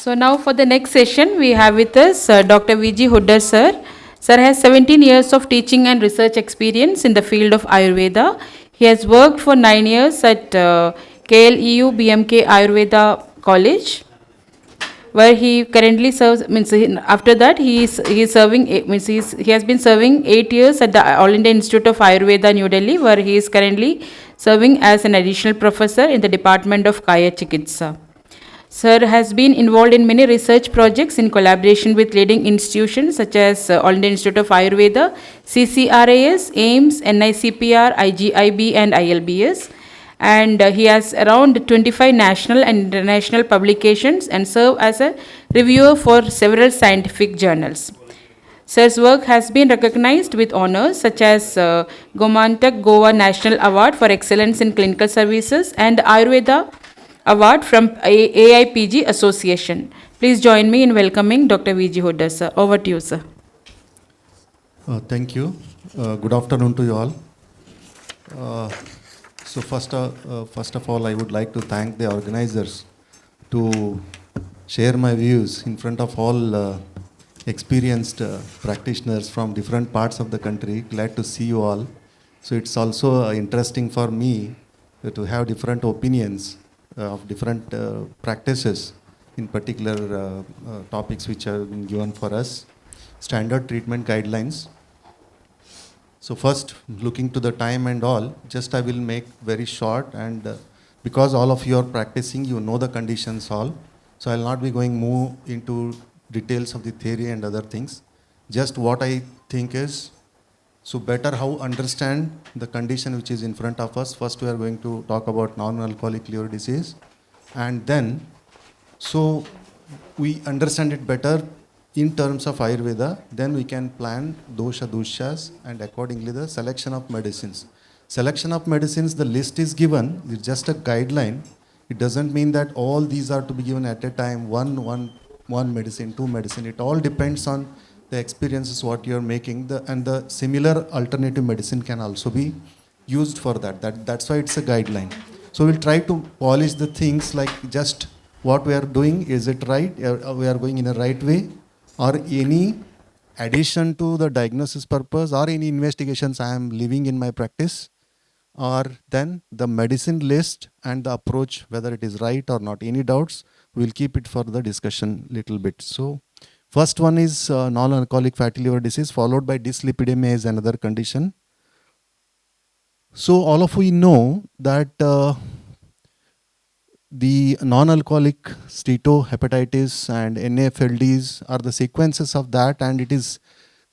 So now for the next session, we have with us Dr. V.G Huddar sir. Sir has 17 years of teaching and research experience in the field of Ayurveda. He has worked for 9 years at KLEU BMK Ayurveda College, where he currently serves. After that he is serving. He has been serving 8 years at the All India Institute of Ayurveda, New Delhi, where he is currently serving as an additional professor in the Department of Kaya Chikitsa. Sir has been involved in many research projects in collaboration with leading institutions such as All India Institute of Ayurveda, CCRAS, AIMS, NICPR, IGIB, and ILBS. And he has around 25 national and international publications and serve as a reviewer for several scientific journals. Sir's work has been recognized with honors such as Gomantak Goa National Award for Excellence in Clinical Services and Ayurveda Award from AIPG Association. Please join me in welcoming Dr. V.G Huddar, sir. Over to you, sir. Thank you. Good afternoon to you all. So first of all, I would like to thank the organizers to share my views in front of all experienced practitioners from different parts of the country. Glad to see you all. So it's also interesting for me to have different opinions of different practices, in particular topics which have been given for us. Standard treatment guidelines. So first, looking to the time and all, just I will make very short, and because all of you are practicing, you know the conditions all. So I'll not be going more into details of the theory and other things. Just what I think is, so better how understand the condition which is in front of us. First we are going to talk about non-alcoholic liver disease, and then so we understand it better in terms of Ayurveda, then we can plan dosha doshas and accordingly the selection of medicines. Selection of medicines, the list is given, it's just a guideline. It doesn't mean that all these are to be given at a time, one medicine, two medicine. It all depends on the experiences what you're making, and the similar alternative medicine can also be used for that. That's why it's a guideline. So we'll try to polish the things like just what we are doing, is it right? We are going in a right way, or any addition to the diagnosis purpose, or any investigations I am leaving in my practice, or then the medicine list and the approach, whether it is right or not. Any doubts, we'll keep it for the discussion little bit. So first one is non-alcoholic fatty liver disease, followed by dyslipidemia is another condition. So all of we know that the non-alcoholic steatohepatitis and NAFLDs are the sequences of that, and it is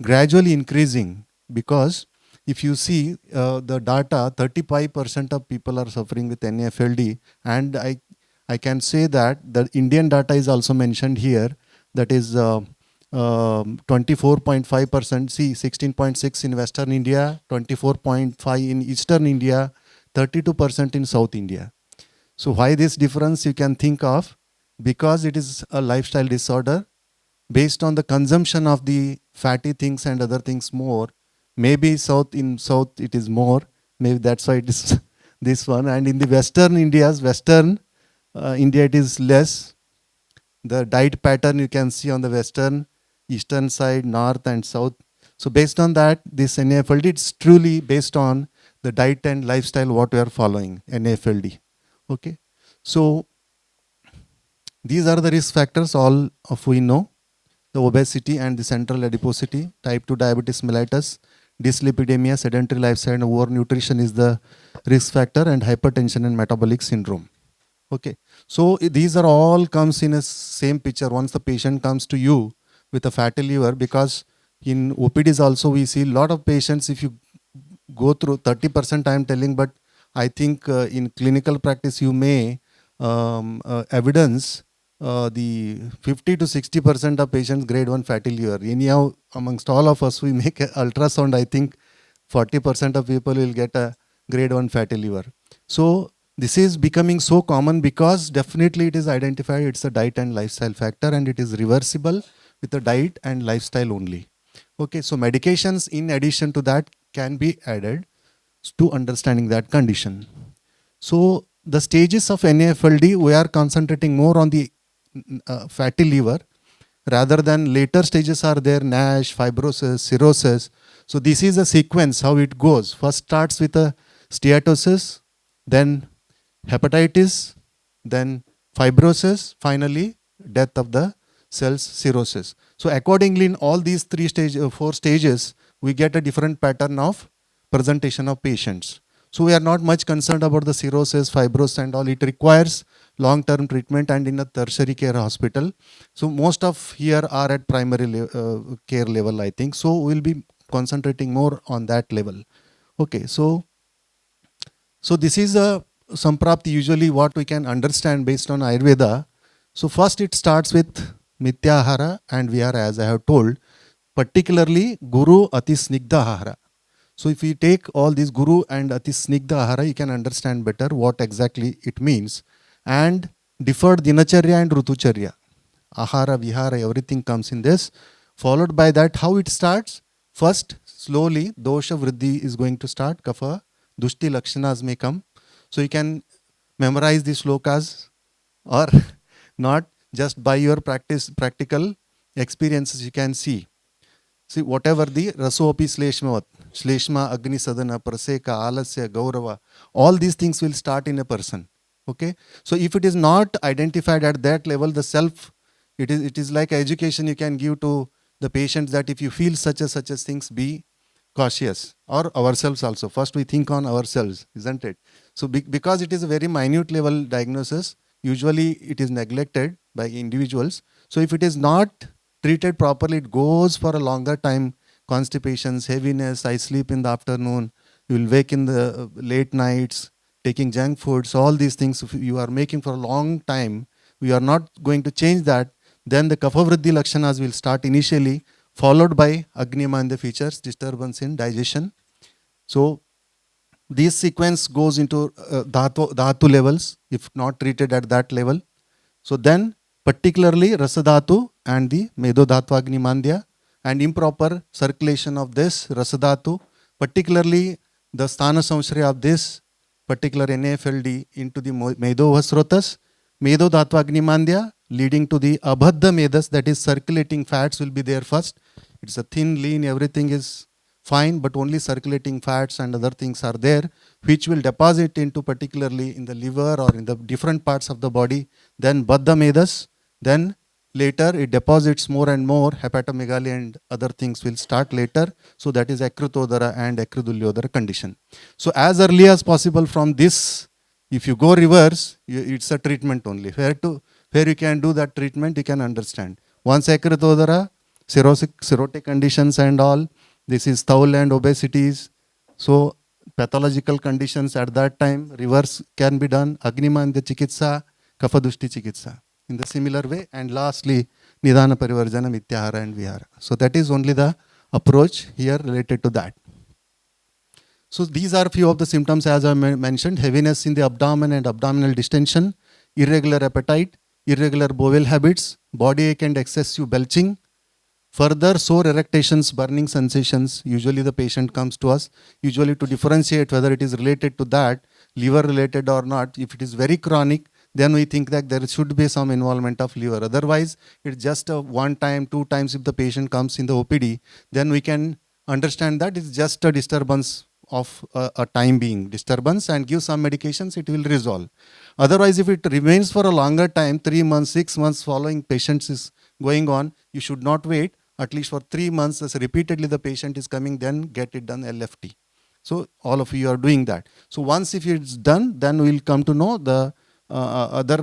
gradually increasing, because if you see the data, 35% of people are suffering with NAFLD, and I can say that the Indian data is also mentioned here, that is 24.5%, see 16.6 in Western India, 24.5 in Eastern India, 32% in South India. So why this difference you can think of? Because it is a lifestyle disorder based on the consumption of the fatty things and other things more. Maybe in South it is more, maybe that's why it is this one. And in the Western India it is less. The diet pattern you can see on the Western, Eastern side, North and South. So based on that, this NAFLD, it's truly based on the diet and lifestyle what we are following, NAFLD. Okay, so these are the risk factors all of we know: the obesity and the central adiposity, type 2 diabetes mellitus, dyslipidemia, sedentary lifestyle and overnutrition is the risk factor, and hypertension and metabolic syndrome. Okay, so these are all comes in a same picture once the patient comes to you with a fatty liver, because in OPDs also we see a lot of patients. If you go through 30% I am telling, but I think in clinical practice you may evidence the 50 to 60% of patients grade 1 fatty liver. Anyhow, amongst all of us, we make an ultrasound, I think 40% of people will get a grade 1 fatty liver. So this is becoming so common because definitely it is identified, it's a diet and lifestyle factor, and it is reversible with a diet and lifestyle only. Okay, so medications in addition to that can be added to understanding that condition. So the stages of NAFLD, we are concentrating more on the fatty liver, rather than later stages are there, NASH, fibrosis, cirrhosis. So this is a sequence how it goes. First starts with a steatosis, then hepatitis, then fibrosis, finally death of the cells, cirrhosis. So accordingly, in all these four stages, we get a different pattern of presentation of patients. So we are not much concerned about the cirrhosis, fibrosis and all. It requires long-term treatment and in a tertiary care hospital. So most of here are at primary care level, I think. So we'll be concentrating more on that level. Okay, so this is a Samprapti, usually what we can understand based on Ayurveda. So first it starts with Mityahara and Vihara, as I have told, particularly Guru Ati Snigdha Ahara. So if we take all these Guru and Ati Snigdha Ahara, you can understand better what exactly it means. And deferred Dinacharya and Rutucharya. Ahara, Vihara, everything comes in this. Followed by that, how it starts? First, slowly, Dosha Vriddhi is going to start. Kapha, Dushti Lakshanas may come. So you can memorize these shlokas or not, just by your practical experiences you can see. See, whatever the Rasopi Shleshmavat, Shleshma, Agni Sadhana, Praseka, Alasya, Gaurava, all these things will start in a person. Okay? So if it is not identified at that level, the self, it is like education you can give to the patients, that if you feel such as things, be cautious, or ourselves also. First we think on ourselves, isn't it? So because it is a very minute level diagnosis, usually it is neglected by individuals. So if it is not treated properly, it goes for a longer time. Constipations, heaviness, I sleep in the afternoon, you will wake in the late nights, taking junk foods, all these things if you are making for a long time, we are not going to change that, then the Kapha Vriddhi Lakshanas will start initially, followed by Agnima and the features, disturbance in digestion. So this sequence goes into dhatu levels, if not treated at that level. So then particularly Rasadhatu and the Medo Dhatu Agni Mandya, and improper circulation of this Rasadhatu, particularly the Sthana Samshraya of this particular NAFLD into the Medo Vasrotas, Medo Dhatu Agni Mandya, leading to the Abhadda Medas, that is circulating fats will be there first. It's a thin, lean, everything is fine, but only circulating fats and other things are there, which will deposit into particularly in the liver or in the different parts of the body. Then Baddha Medas, then later it deposits more and more, hepatomegaly and other things will start later. So that is Akrutodara and Akrudulyodara condition. So as early as possible from this, if you go reverse, it's a treatment only. Where you can do that treatment, you can understand. Once Akrutodara, cirrhotic conditions and all, this is Thaul and obesities. So pathological conditions at that time, reverse can be done. Agnima and the Chikitsa, Kafadushti Chikitsa. In the similar way. And lastly, Nidana Parivarjana, Mityahara and Vihara. So that is only the approach here related to that. So these are few of the symptoms as I mentioned: heaviness in the abdomen and abdominal distension, irregular appetite, irregular bowel habits, body ache and excessive belching. Further, sore erectations, burning sensations. Usually the patient comes to us, usually to differentiate whether it is related to that, liver related or not. If it is very chronic, then we think that there should be some involvement of liver. Otherwise, it's just a one time, two times if the patient comes in the OPD, then we can understand that it's just a disturbance of a time being disturbance and give some medications, it will resolve. Otherwise, if it remains for a longer time, 3 months, 6 months following patients is going on, you should not wait. At least for 3 months, as repeatedly the patient is coming, then get it done LFT. So all of you are doing that. So once if it's done, then we'll come to know the other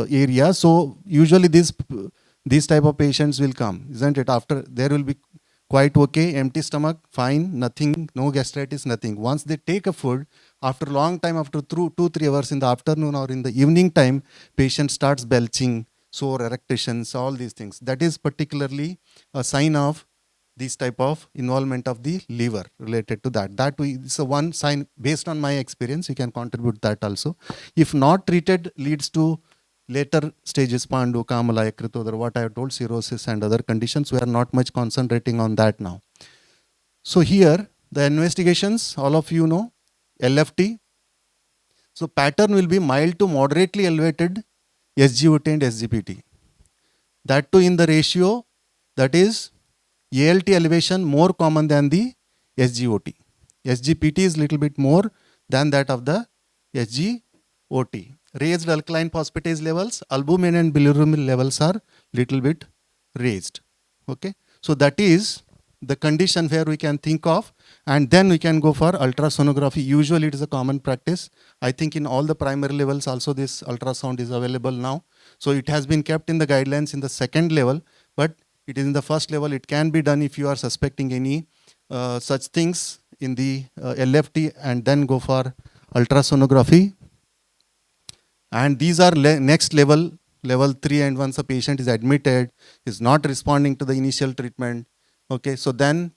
areas. So usually these type of patients will come, isn't it? After there will be quite okay, empty stomach, fine, nothing, no gastritis, nothing. Once they take a food, after a long time, after 2-3 hours in the afternoon or in the evening time, patient starts belching, sore erectations, all these things. That is particularly a sign of this type of involvement of the liver related to that. It's a one sign based on my experience. You can contribute that also. If not treated, leads to later stages, Pandu, Kamala, Yakritodar, what I have told, cirrhosis and other conditions. We are not much concentrating on that now. So here, the investigations, all of you know, LFT. So pattern will be mild to moderately elevated SGOT and SGPT. That too in the ratio that is ALT elevation more common than the SGOT. SGPT is little bit more than that of the SGOT. Raised alkaline phosphatase levels, albumin and bilirubin levels are little bit raised. Okay, so that is the condition where we can think of, and then we can go for ultrasonography. Usually it is a common practice. I think in all the primary levels also this ultrasound is available now. So it has been kept in the guidelines in the second level, but it is in the first level. It can be done if you are suspecting any such things in the LFT, and then go for ultrasonography. And these are next level, level 3, and once a patient is admitted, is not responding to the initial treatment. Okay, so then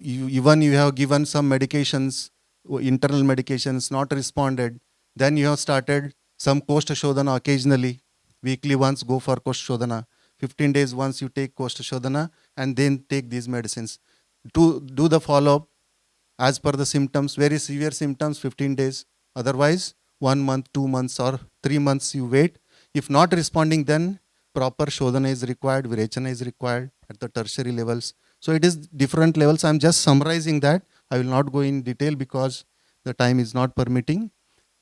even you have given some medications, internal medications, not responded, then you have started some Kosha Shodhana occasionally, weekly once go for Kosha Shodhana, 15 days once you take Kosha Shodhana, and then take these medicines. To do the follow-up as per the symptoms, very severe symptoms, 15 days, otherwise 1 month, 2 months or 3 months you wait. If not responding, then proper Shodhana is required, Virechana is required at the tertiary levels. So it is different levels. I am just summarizing that. I will not go in detail because the time is not permitting.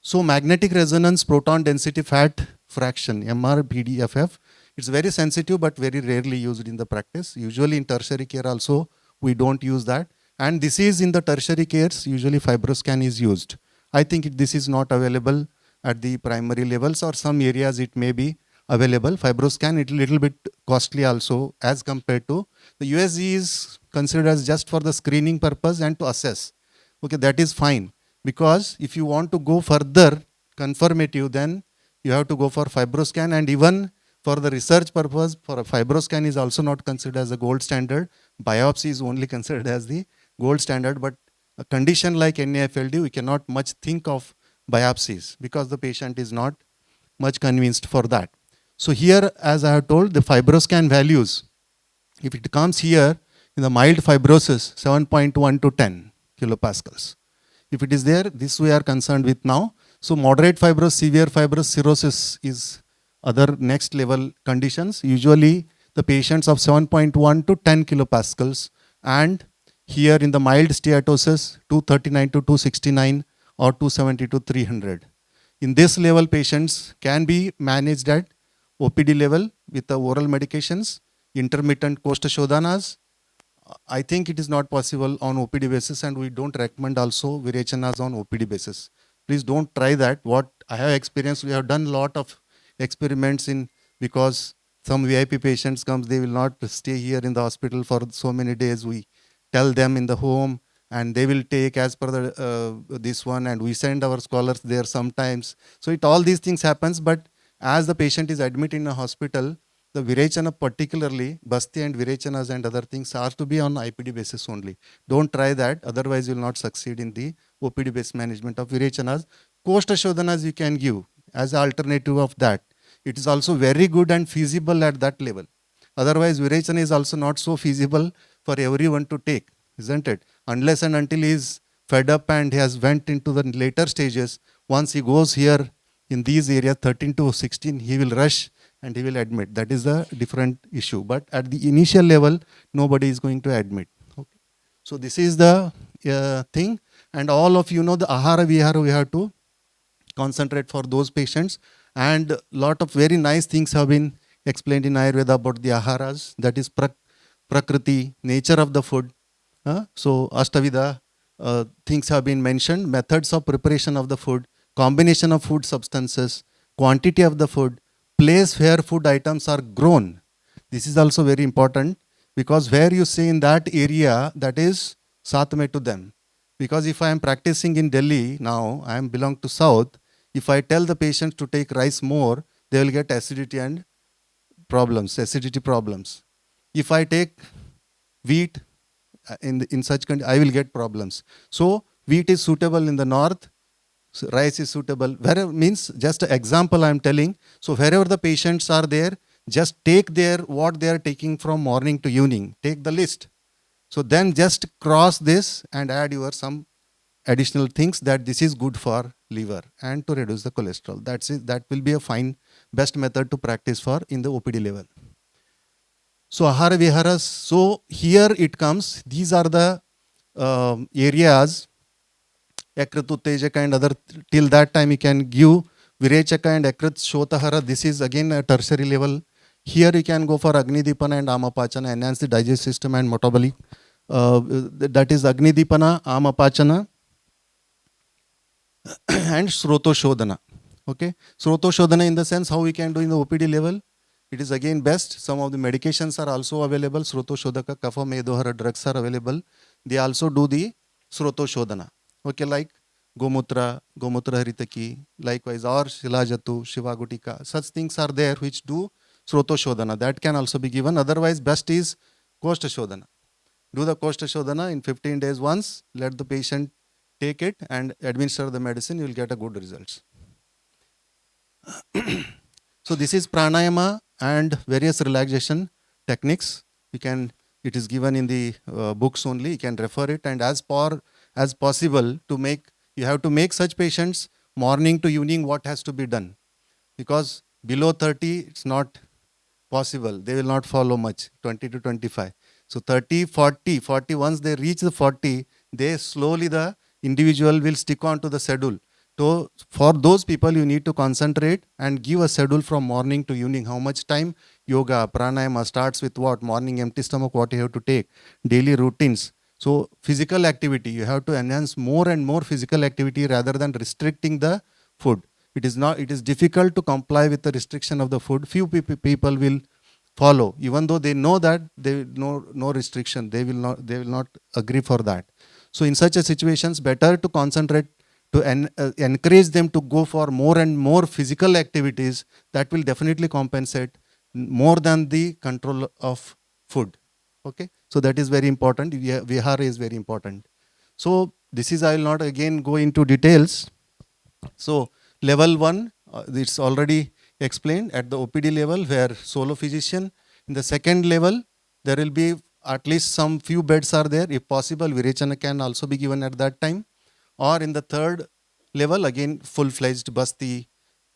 So magnetic resonance proton density fat fraction, MR-PDFF, it's very sensitive but very rarely used in the practice. Usually in tertiary care also we don't use that. And this is in the tertiary cares, usually fibroscan is used. I think this is not available at the primary levels, or some areas it may be available. Fibroscan, it is a little bit costly also as compared to the USG is considered as just for the screening purpose and to assess. Okay, that is fine, because if you want to go further confirmative, then you have to go for fibroscan, and even for the research purpose, for a fibroscan is also not considered as a gold standard. Biopsy is only considered as the gold standard, but a condition like NAFLD, we cannot much think of biopsies because the patient is not much convinced for that. So here, as I have told, the fibroscan values, if it comes here in the mild fibrosis, 7.1 to 10 kilopascals. If it is there, this we are concerned with now. So moderate fibrosis, severe fibrous cirrhosis is other next level conditions. Usually the patients of 7.1 to 10 kilopascals, and here in the mild steatosis, 239 to 269 or 270 to 300. In this level, patients can be managed at OPD level with the oral medications, intermittent Kosha Shodhanas. I think it is not possible on OPD basis, and we don't recommend also Virechanas on OPD basis. Please don't try that. What I have experienced, we have done a lot of experiments in, because some VIP patients comes, they will not stay here in the hospital for so many days. We tell them in the home, and they will take as per the this one, and we send our scholars there sometimes. So all these things happens, but as the patient is admitted in a hospital, the Virechana, particularly Basti and Virechanas and other things, are to be on IPD basis only. Don't try that, otherwise you will not succeed in the OPD based management of Virechanas. Kosha Shodhanas you can give as an alternative of that. It is also very good and feasible at that level. Otherwise, Virechana is also not so feasible for everyone to take, isn't it? Unless and until he is fed up and he has went into the later stages, once he goes here in these areas 13 to 16, he will rush and he will admit. That is a different issue. But at the initial level, nobody is going to admit. Okay. So this is the thing. And all of you know the Ahara Vihara we have to concentrate for those patients. And lot of very nice things have been explained in Ayurveda about the Aharas. That is Prakriti, nature of the food. So Ashtavida things have been mentioned. Methods of preparation of the food, combination of food substances, quantity of the food, place where food items are grown. This is also very important, because where you say in that area, that is Satme to them. Because if I am practicing in Delhi now, I am belong to South, if I tell the patients to take rice more, they will get acidity and acidity problems. If I take wheat in such condition, I will get problems. So wheat is suitable in the north, so rice is suitable. Wherever means just an example I am telling. So wherever the patients are there, just take what they are taking from morning to evening. Take the list. So then just cross this and add your some additional things that this is good for liver and to reduce the cholesterol. That's it. That will be a fine best method to practice for in the OPD level. So Ahara Viharas, so here it comes, these are the areas, Yakrit Uttejaka and other, till that time you can give Virechaka and Yakrit Shotahara, this is again a tertiary level. Here you can go for Agni Dipana and Amapachana, enhance the digestive system and metabolic. That is Agni Dipana, Amapachana and Sroto Shodhana. Okay, Sroto Shodhana in the sense how we can do in the OPD level. It is again best. Some of the medications are also available. Sroto Shodhaka, Kapha Medohara drugs are available. They also do the Sroto Shodhana. Okay, like Gomutra, Gomutra Haritaki, likewise, or Shilajatu, Shivagutika. Such things are there which do Sroto Shodhana. That can also be given. Otherwise, best is Koshta Shodhana. Do the Koshta Shodhana in 15 days once. Let the patient take it and administer the medicine. You will get a good results. So this is pranayama and various relaxation techniques. You can, it is given in the books only. You can refer it, and as possible to make, you have to make such patients morning to evening what has to be done, because below 30 it's not possible. They will not follow much, 20 to 25. So 30, 40, 40, once they reach the 40, they slowly, the individual will stick on to the schedule. So for those people, you need to concentrate and give a schedule from morning to evening. How much time yoga, pranayama starts with what? Morning empty stomach, what you have to take, daily routines. So physical activity, you have to enhance more and more physical activity rather than restricting the food. It is difficult to comply with the restriction of the food. Few people will follow, even though they know that they no restriction, they will not agree for that. So in such a situations, better to concentrate, to encourage them to go for more and more physical activities. That will definitely compensate more than the control of food. Okay, so that is very important. Vihara is very important. So this is, I will not again go into details. So level 1, it's already explained at the OPD level, where solo physician. In the second level, there will be at least some few beds are there. If possible, Virechana can also be given at that time. Or in the third level, again full-fledged Basti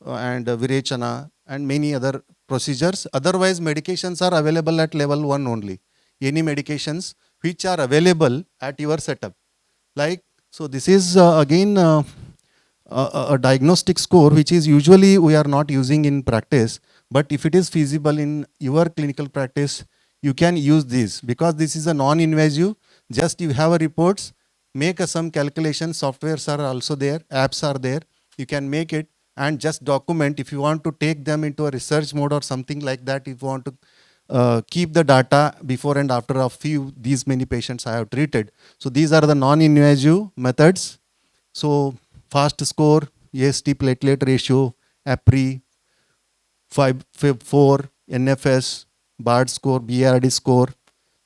and Virechana and many other procedures. Otherwise, medications are available at level 1 only. Any medications which are available at your setup. Like, so this is again a diagnostic score, which is usually we are not using in practice, but if it is feasible in your clinical practice, you can use this, because this is a non-invasive. Just you have a reports, make some calculations, softwares are also there, apps are there, you can make it and just document. If you want to take them into a research mode or something like that, if you want to keep the data before and after of these many patients I have treated. So these are the non-invasive methods. So fast score, AST platelet ratio, APRI, 4, NFS, BARD score, BARD score.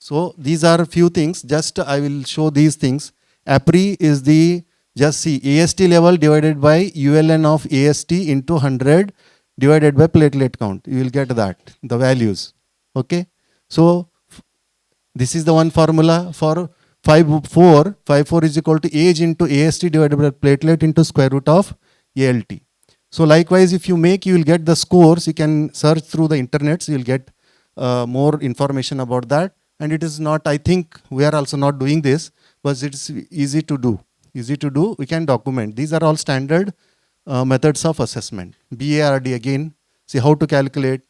So these are a few things. Just I will show these things. APRI is the, just see, AST level divided by ULN of AST into 100 divided by platelet count. You will get that, the values. Okay. So this is the one formula for 5-4 is equal to age into AST divided by platelet into square root of ALT. So likewise, if you make, you will get the scores. You can search through the internet, so you will get more information about that. And it is not, I think we are also not doing this, but it's easy to do. Easy to do, we can document. These are all standard methods of assessment. BARD again, see how to calculate.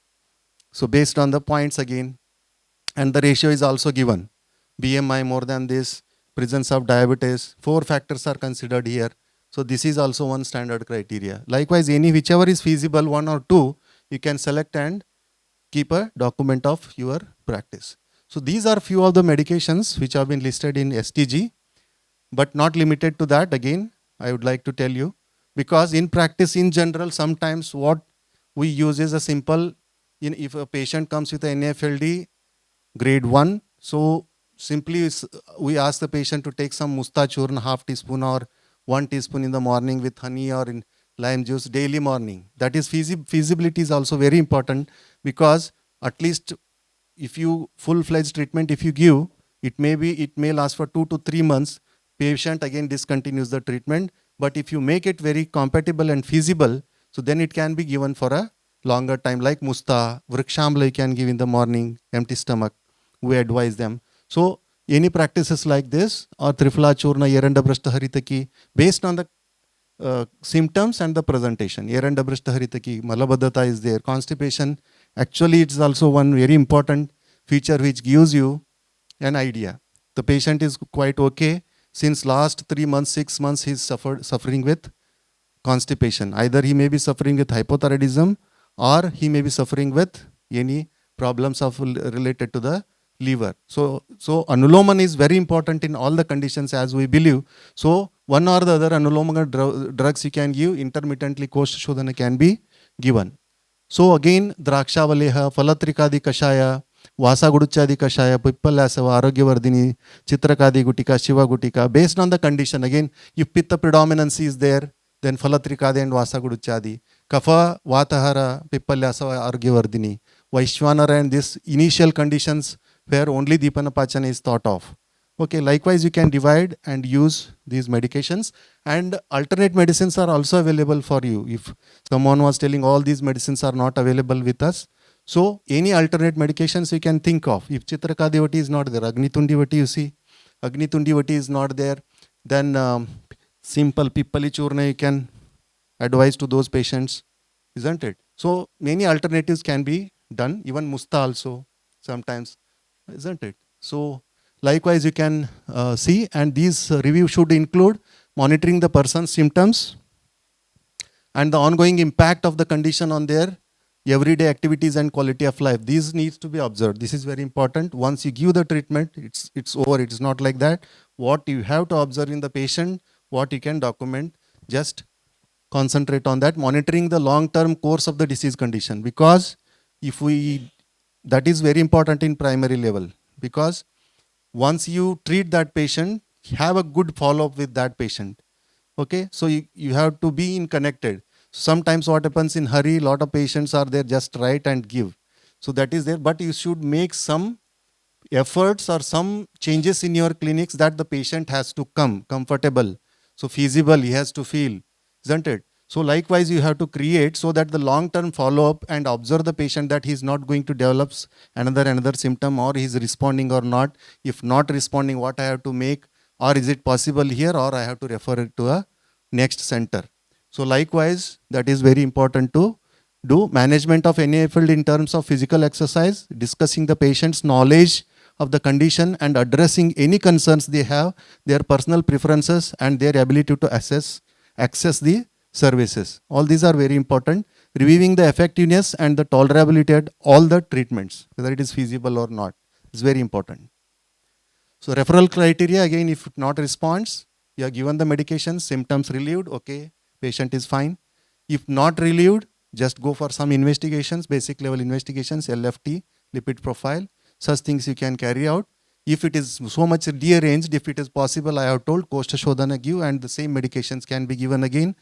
So based on the points again, and the ratio is also given. BMI more than this, presence of diabetes, 4 factors are considered here. So this is also one standard criteria. Likewise, whichever is feasible, 1 or 2, you can select and keep a document of your practice. So these are few of the medications which have been listed in STG, but not limited to that. Again, I would like to tell you, because in practice in general, sometimes what we use is a simple, if a patient comes with a NAFLD grade 1, so simply we ask the patient to take some musta churn, half teaspoon or 1 teaspoon in the morning with honey or in lime juice daily morning. That is feasibility is also very important, because at least if you full-fledged treatment, if you give, it may last for 2 to 3 months. Patient again discontinues the treatment. But if you make it very compatible and feasible, so then it can be given for a longer time, like Musta, Vrikshamla you can give in the morning, empty stomach. We advise them. So any practices like this, or Trifla Churna, Yeranda Brashta Haritaki, based on the symptoms and the presentation. Yeranda Brashta Haritaki, Malabadata is there. Constipation, actually it's also one very important feature which gives you an idea. The patient is quite okay. Since last 3 months, 6 months, he's suffering with constipation. Either he may be suffering with hypothyroidism or he may be suffering with any problems related to the liver. So anuloman is very important in all the conditions as we believe. So one or the other anuloman drugs you can give, intermittently Kosha Shodhana can be given. So again, Drakshavaleha, Falatrikadi Kashaya, Vasaguduchadi Kashaya, Pippalasava, Arogyavardhini, Chitrakadi Gutika, Shiva Gutika, based on the condition. Again, if Pitta predominancy is there, then Falatrikadi and Vasaguduchadi. Kapha, Vatahara, Pippalasava, Arogyavardhini. Vaishwanara and these initial conditions where only Dipanapachana is thought of. Okay, likewise you can divide and use these medications, and alternate medicines are also available for you. If someone was telling all these medicines are not available with us, so any alternate medications you can think of. If Chitrakadivati is not there, Agnitundivati you see, Agnitundivati is not there, then simple Pippali Churna you can advise to those patients, isn't it? So many alternatives can be done, even Musta also sometimes, isn't it? So likewise you can see, and these review should include monitoring the person's symptoms and the ongoing impact of the condition on their everyday activities and quality of life. These needs to be observed. This is very important. Once you give the treatment, it's over. It's not like that. What you have to observe in the patient, what you can document, just concentrate on that, monitoring the long-term course of the disease condition, because that is very important in primary level, because once you treat that patient, have a good follow-up with that patient. Okay, so you have to be in connected. Sometimes what happens in hurry, lot of patients are there, just write and give. So that is there, but you should make some efforts or some changes in your clinics that the patient has to come comfortable. So feasible, he has to feel, isn't it? So likewise you have to create so that the long-term follow-up and observe the patient, that he is not going to develop another symptom, or he is responding or not. If not responding, what I have to make, or is it possible here, or I have to refer it to a next center. So likewise, that is very important to do. Management of NAFLD in terms of physical exercise, discussing the patient's knowledge of the condition and addressing any concerns they have, their personal preferences and their ability to access the services. All these are very important. Reviewing the effectiveness and the tolerability at all the treatments, whether it is feasible or not, is very important. So referral criteria, again, if it not responds, you are given the medication, symptoms relieved, okay, patient is fine. If not relieved, just go for some investigations, basic level investigations, LFT, lipid profile, such things you can carry out. If it is so much dearranged, if it is possible, I have told Kosha Shodhana give, and the same medications can be given again.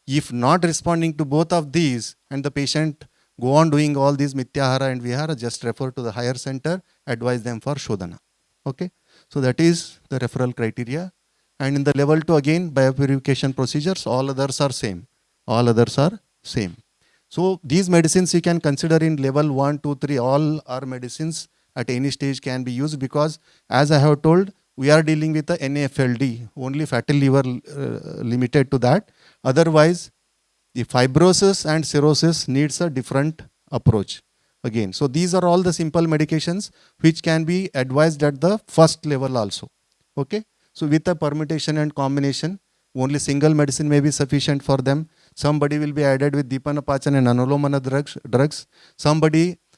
If not responding to both of these and the patient go on doing all these Mityahara and Vihara, just refer to the higher center, advise them for Shodhana. Okay, so that is the referral criteria. And in the level 2, again, biopurification procedures, all others are same. All others are same. So these medicines you can consider in level 1, 2, 3, all are medicines at any stage can be used, because as I have told, we are dealing with the NAFLD, only fatty liver limited to that. Otherwise, the fibrosis and cirrhosis needs a different approach. Again, so these are all the simple medications which can be advised at the first level also. Okay, so with a permutation and combination, only single medicine may be sufficient for them. Somebody will be added with Dipanapachan and Anulomana drugs.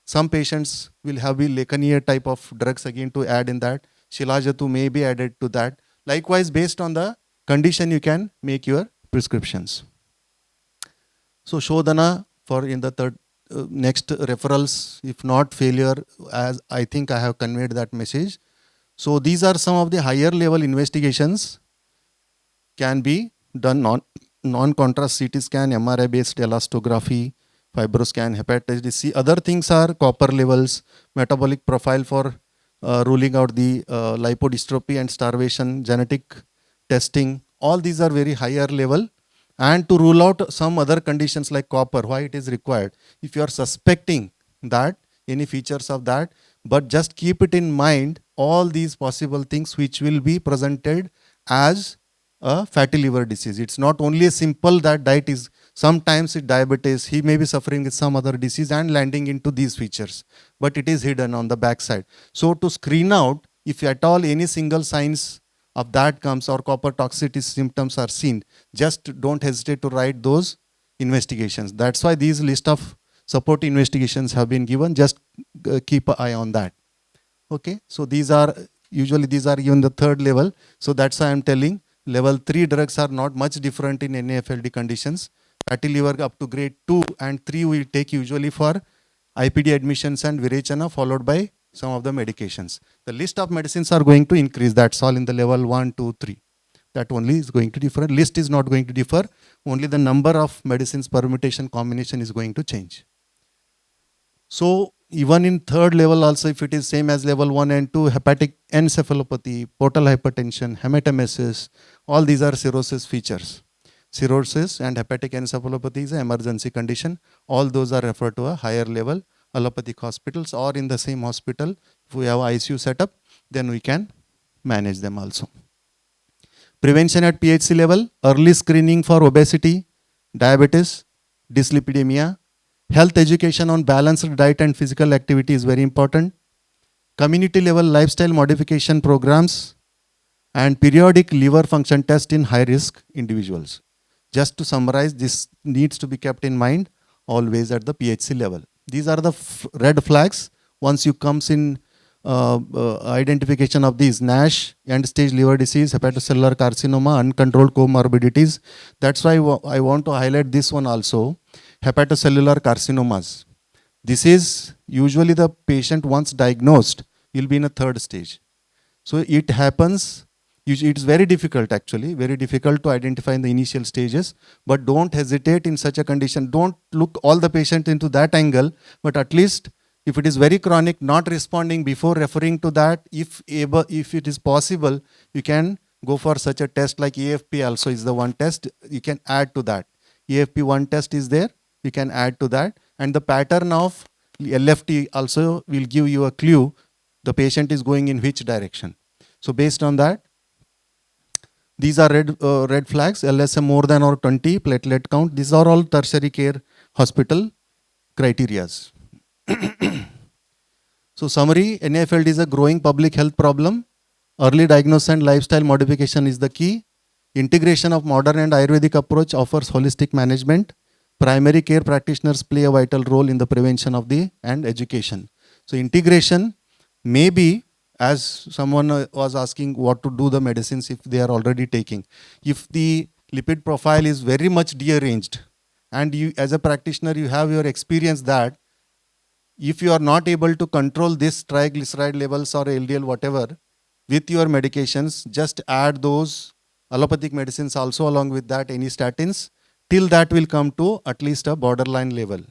Some patients will have the Lekaniya type of drugs again to add in that. Shilajatu may be added to that. Likewise, based on the condition, you can make your prescriptions. So Shodhana for in the third next referrals, if not failure, as I think I have conveyed that message. So these are some of the higher level investigations can be done, non-contrast CT scan, MRI based elastography, fibroscan, hepatitis C. Other things are copper levels, metabolic profile for ruling out the lipodystrophy and starvation, genetic testing. All these are very higher level And to rule out some other conditions like copper, why it is required? If you are suspecting that, any features of that, but just keep it in mind, all these possible things which will be presented as a fatty liver disease. It's not only a simple that diet is, sometimes it diabetes, he may be suffering with some other disease and landing into these features, but it is hidden on the backside. So to screen out, if at all any single signs of that comes or copper toxicity symptoms are seen, just don't hesitate to write those investigations. That's why these list of support investigations have been given. Just keep an eye on that. Okay, so these are usually these are even the third level. So that's why I'm telling level 3 drugs are not much different in NAFLD conditions. Fatty liver up to grade 2 and 3 we take usually for IPD admissions and Virechana, followed by some of the medications. The list of medicines are going to increase. That's all in the level 1, 2, 3. That only is going to differ. List is not going to differ. Only the number of medicines permutation combination is going to change. So even in third level also, if it is same as level 1 and 2, hepatic encephalopathy, portal hypertension, hematemesis, all these are cirrhosis features. Cirrhosis and hepatic encephalopathy is an emergency condition. All those are referred to a higher level allopathic hospitals, or in the same hospital, if we have ICU setup, then we can manage them also. Prevention at PHC level, early screening for obesity, diabetes, dyslipidemia. Health education on balanced diet and physical activity is very important. Community level lifestyle modification programs and periodic liver function test in high risk individuals. Just to summarize, this needs to be kept in mind always at the PHC level. These are the red flags. Once you comes in identification of these NASH, end-stage liver disease, hepatocellular carcinoma, uncontrolled comorbidities. That's why I want to highlight this one also, hepatocellular carcinomas. This is usually the patient once diagnosed will be in a third stage. So it happens, it's very difficult actually, very difficult to identify in the initial stages, but don't hesitate in such a condition. Don't look all the patient into that angle, but at least if it is very chronic, not responding before referring to that, if it is possible, you can go for such a test like AFP also is the one test, you can add to that. AFP one test is there, you can add to that. And the pattern of LFT also will give you a clue, the patient is going in which direction. So based on that, these are red flags, LSM more than or 20, platelet count. These are all tertiary care hospital criterias. So summary, NAFLD is a growing public health problem. Early diagnosis and lifestyle modification is the key. Integration of modern and Ayurvedic approach offers holistic management. Primary care practitioners play a vital role in the prevention of and education. So integration may be, as someone was asking what to do the medicines if they are already taking. If the lipid profile is very much dearranged and you as a practitioner you have your experience that if you are not able to control this triglyceride levels or LDL whatever with your medications, just add those allopathic medicines also along with that, any statins, till that will come to at least a borderline level.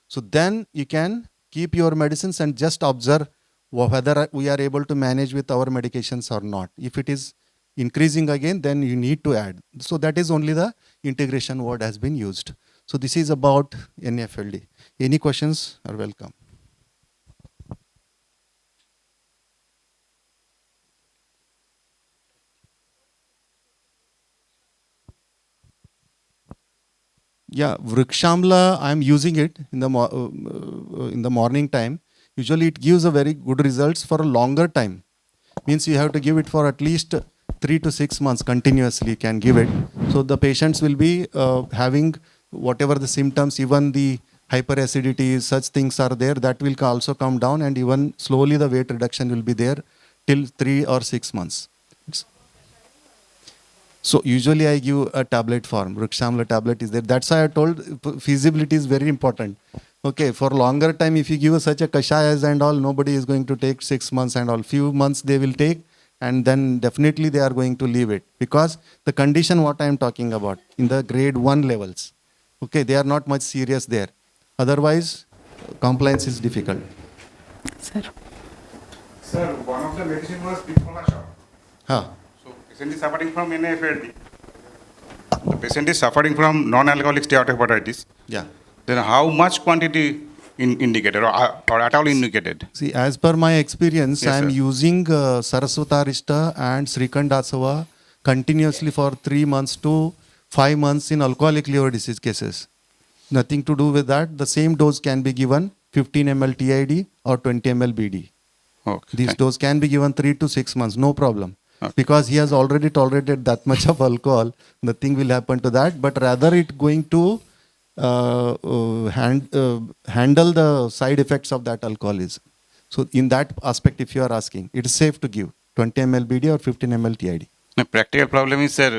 So then you can keep your medicines and just observe whether we are able to manage with our medications or not. If it is increasing again, then you need to add. So that is only the integration word has been used. So this is about NAFLD. Any questions are welcome. Yeah, Vrikshamla, I'm using it in the morning time. Usually it gives a very good results for a longer time. Means you have to give it for at least 3 to 6 months continuously can give it. So the patients will be having whatever the symptoms, even the hyperacidity, such things are there, that will also come down, and even slowly the weight reduction will be there till 3 or 6 months. So usually I give a tablet form, Vrikshamla tablet is there. That's why I told feasibility is very important. Okay, for longer time, if you give such a kashayas and all, nobody is going to take 6 months and all. Few months they will take, and then definitely they are going to leave it. Because the condition what I am talking about, in the grade 1 levels, okay, they are not much serious there. Otherwise, compliance is difficult. Sir. Sir, one of the medicine was Picola shot. Huh. So, patient is suffering from NAFLD. The patient is suffering from non-alcoholic steatohepatitis, Yeah. then how much quantity indicated or at all indicated? See, as per my experience, Yes, I am sir. using Saraswatarishta and Srikandasava continuously for 3 months to 5 months in alcoholic liver disease cases. Nothing to do with that. The same dose can be given 15 ml TID or 20 ml BD. Okay. This dose can be given 3 to 6 months, no problem. Okay. Because he has already tolerated that much of alcohol, nothing will happen to that. But rather it going to handle the side effects of that alcoholism. So in that aspect, if you are asking, it is safe to give 20 ml BD or 15 ml TID. The practical problem is, sir,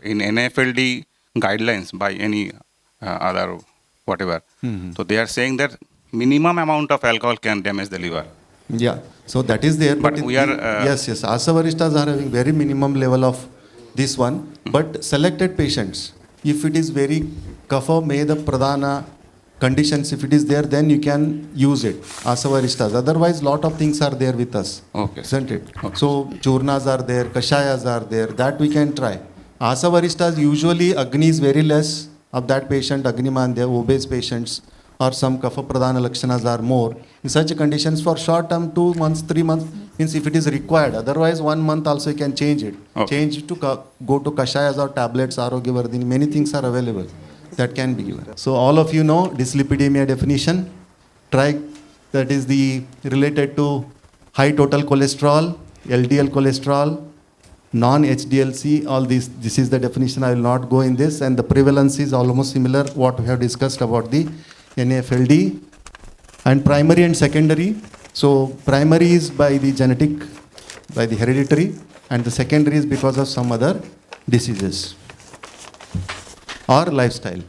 in NAFLD guidelines by any other whatever. So they are saying that minimum amount of alcohol can damage the liver. Yeah, so that is there. But in we are, yes, Asavaristas are having very minimum level of this one. But selected patients, if it is very kapha, meda, pradhana conditions, if it is there, then you can use it, Asavaristas. Otherwise, lot of things are there with us, Okay. isn't it? Okay. So churnas are there, kashayas are there, that we can try. Asavaristas, usually Agni is very less of that patient, Agni Mandya, obese patients, or some kapha pradhana lakshanas are more. In such conditions, for short term, 2 months, 3 months, means if it is required. Otherwise, 1 month also you can change it. Okay. Change it to go to kashayas or tablets, Arogyavardhini. Many things are available that can be given. So all of you know dyslipidemia definition. That is the related to high total cholesterol, LDL cholesterol, non-HDLC, all these. This is the definition. I will not go in this. And the prevalence is almost similar what we have discussed about the NAFLD. And primary and secondary. So primary is by the genetic, by the hereditary, and the secondary is because of some other diseases or lifestyle.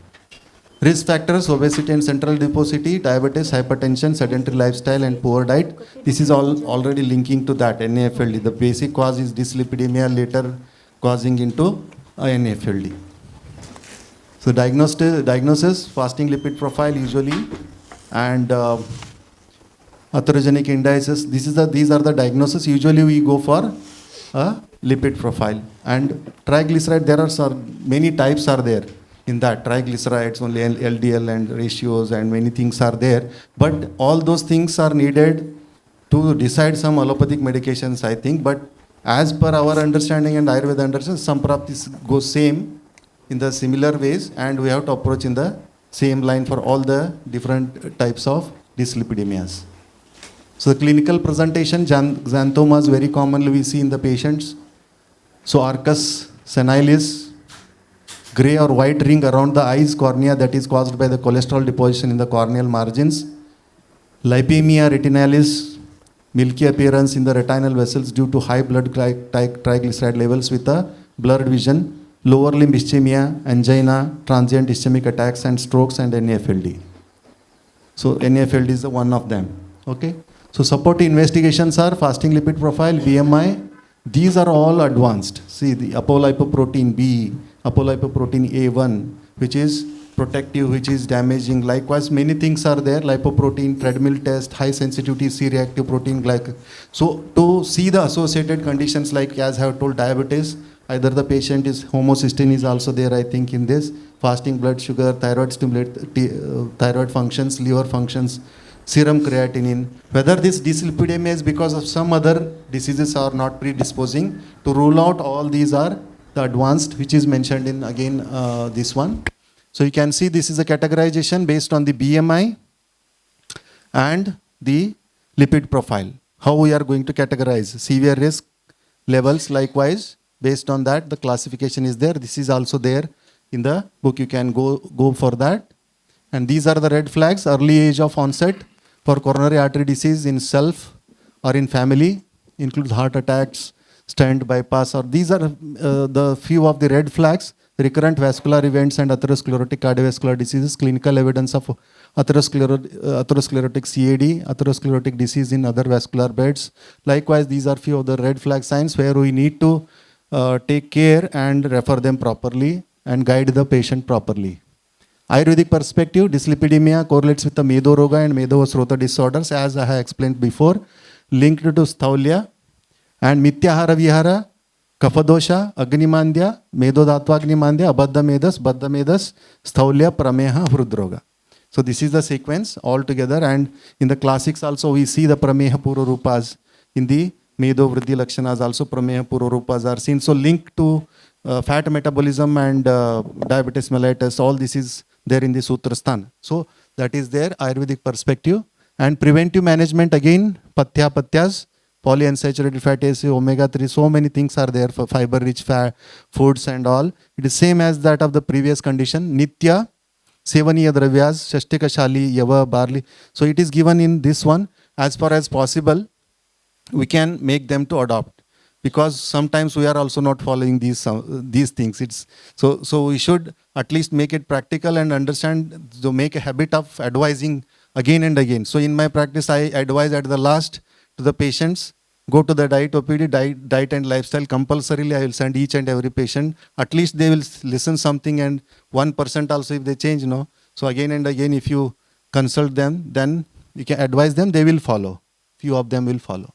Risk factors: obesity and central adiposity, diabetes, hypertension, sedentary lifestyle, and poor diet. This is all already linking to that NAFLD. The basic cause is dyslipidemia, later causing into NAFLD. So diagnosis, fasting lipid profile usually, and atherogenic indices. These are the diagnoses. Usually we go for a lipid profile. And triglyceride, there are many types are there. In that triglycerides, only LDL and ratios and many things are there. But all those things are needed to decide some allopathic medications, I think. But as per our understanding and Ayurveda understanding, some practice goes same in the similar ways, and we have to approach in the same line for all the different types of dyslipidemias. So the clinical presentation, xanthomas very commonly we see in the patients. So arcus senilis, gray or white ring around the eyes, cornea, that is caused by the cholesterol deposition in the corneal margins. Lipemia retinalis, milky appearance in the retinal vessels due to high blood triglyceride levels with a blurred vision. Lower limb ischemia, angina, transient ischemic attacks and strokes, and NAFLD. So NAFLD is one of them. Okay. So supportive investigations are fasting lipid profile, BMI. These are all advanced. See the apolipoprotein B, apolipoprotein A1, which is protective, which is damaging. Likewise, many things are there. Lipoprotein, treadmill test, high sensitivity C-reactive protein glycan. So to see the associated conditions, like as I have told, diabetes, either the patient is homocysteine is also there, I think, in this. Fasting blood sugar, thyroid stimulate, thyroid functions, liver functions, serum creatinine. Whether this dyslipidemia is because of some other diseases or not predisposing, to rule out all these are the advanced, which is mentioned in again this one. So you can see this is a categorization based on the BMI and the lipid profile. How we are going to categorize severe risk levels. Likewise, based on that, the classification is there. This is also there in the book. You can go for that. And these are the red flags. Early age of onset for coronary artery disease in self or in family includes heart attacks, stent bypass, or these are the few of the red flags. Recurrent vascular events and atherosclerotic cardiovascular diseases, clinical evidence of atherosclerotic CAD, atherosclerotic disease in other vascular beds. Likewise, these are few of the red flag signs where we need to take care and refer them properly and guide the patient properly. Ayurvedic perspective, dyslipidemia correlates with the Medo Roga and Medo Srota disorders, as I have explained before, linked to Sthaulya, and Mityahara Vihara Kafadosha, Agnimandya, Medodatvagnimandya, Abaddamedas, Baddamedas, Sthaulya, Prameha, Hrudroga. So this is the sequence all together, and in the classics also we see the Prameha Pururupas. In the Medo Vriddhi Lakshanas also Prameha Pururupas are seen. So linked to fat metabolism and diabetes mellitus, all this is there in the Sutrasthana. So that is their Ayurvedic perspective. And preventive management again, Patyas, polyunsaturated fatty acid, omega-3, so many things are there for fiber-rich fat foods and all. It is same as that of the previous condition, Nitya, Sevaniya Dravyas, Shastika Shali, Yava, Barley. So it is given in this one. As far as possible, we can make them to adopt. Because sometimes we are also not following these things. It's so we should at least make it practical and understand, to make a habit of advising again and again. So in my practice, I advise at the last to the patients, go to the diet OPD, diet and lifestyle. Compulsorily, I will send each and every patient. At least they will listen something, and 1% also if they change, no. So again and again, if you consult them, then you can advise them, they will follow. Few of them will follow.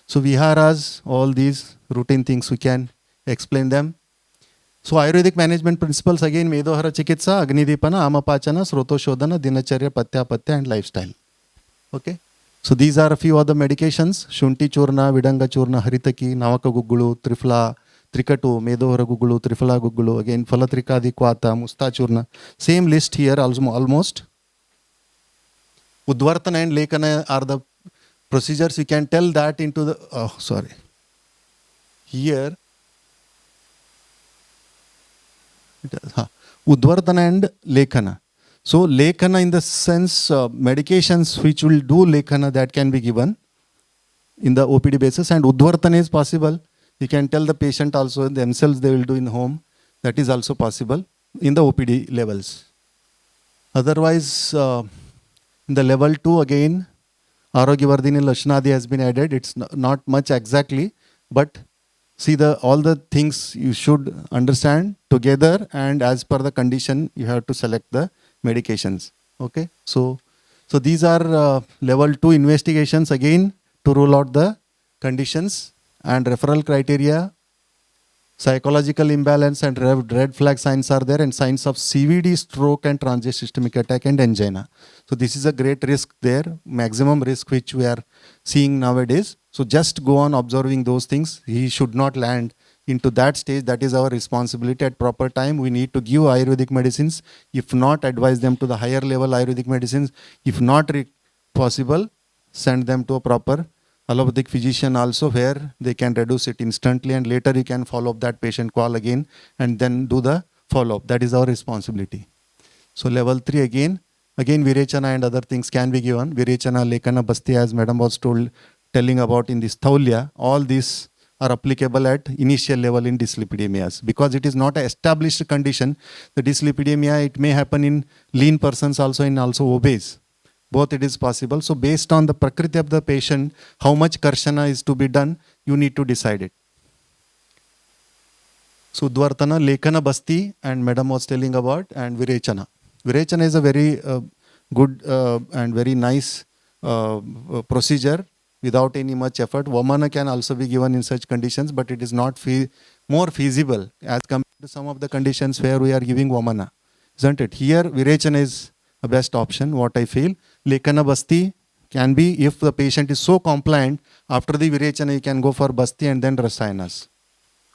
So viharas, all these routine things, we can explain them. So Ayurvedic management principles again, Medohara Chikitsa, Agnidipana, Amapachana, Srotoshodhana, Dinacharya, Patya and lifestyle. Okay. So these are a few other medications. Shunti Churna, Vidanga Churna, Haritaki, Navaka Gugulu, Trifla, Trikatu, Medohara Gugulu, Trifla Gugulu, again Falatrikadi Kwata, Musta Churna. Same list here almost. Udvartana and Lekana are the procedures. We can tell that into the, here, Udvartana and Lekana. So Lekana in the sense, medications which will do Lekana, that can be given in the OPD basis, and Udvartana is possible. You can tell the patient also themselves they will do in home. That is also possible in the OPD levels. Otherwise, in the level 2 again, Arogyavardhini Lashnadi has been added. It's not much exactly, but see all the things you should understand together, and as per the condition you have to select the medications. Okay, so these are level 2 investigations again to rule out the conditions, and referral criteria, psychological imbalance and red flag signs are there, and signs of CVD, stroke and transient systemic attack and angina. So this is a great risk there, maximum risk which we are seeing nowadays. So just go on observing those things. He should not land into that stage. That is our responsibility. At proper time, we need to give Ayurvedic medicines. If not, advise them to the higher level Ayurvedic medicines. If not possible, send them to a proper allopathic physician also, where they can reduce it instantly, and later you can follow up that patient call again and then do the follow-up. That is our responsibility. So level 3 again Virechana and other things can be given. Virechana, Lekana, Basti, as madam was telling about in this Thaulya, all these are applicable at initial level in dyslipidemias. Because it is not an established condition, the dyslipidemia, it may happen in lean persons also, in also obese. Both it is possible. So based on the prakriti of the patient, how much karshana is to be done, you need to decide it. So Udvartana, Lekana, Basti, and madam was telling about, and Virechana. Virechana is a very good and very nice procedure without any much effort. Vamana can also be given in such conditions, but it is not more feasible as compared to some of the conditions where we are giving Vamana. Isn't it? Here Virechana is a best option, what I feel. Lekana, Basti can be, if the patient is so compliant, after the Virechana you can go for Basti and then Rasayanas.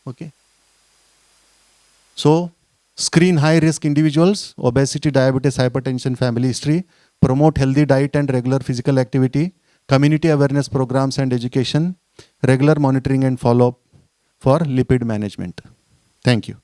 Okay. So screen high risk individuals, obesity, diabetes, hypertension, family history, promote healthy diet and regular physical activity, community awareness programs and education, regular monitoring and follow-up for lipid management. Thank you.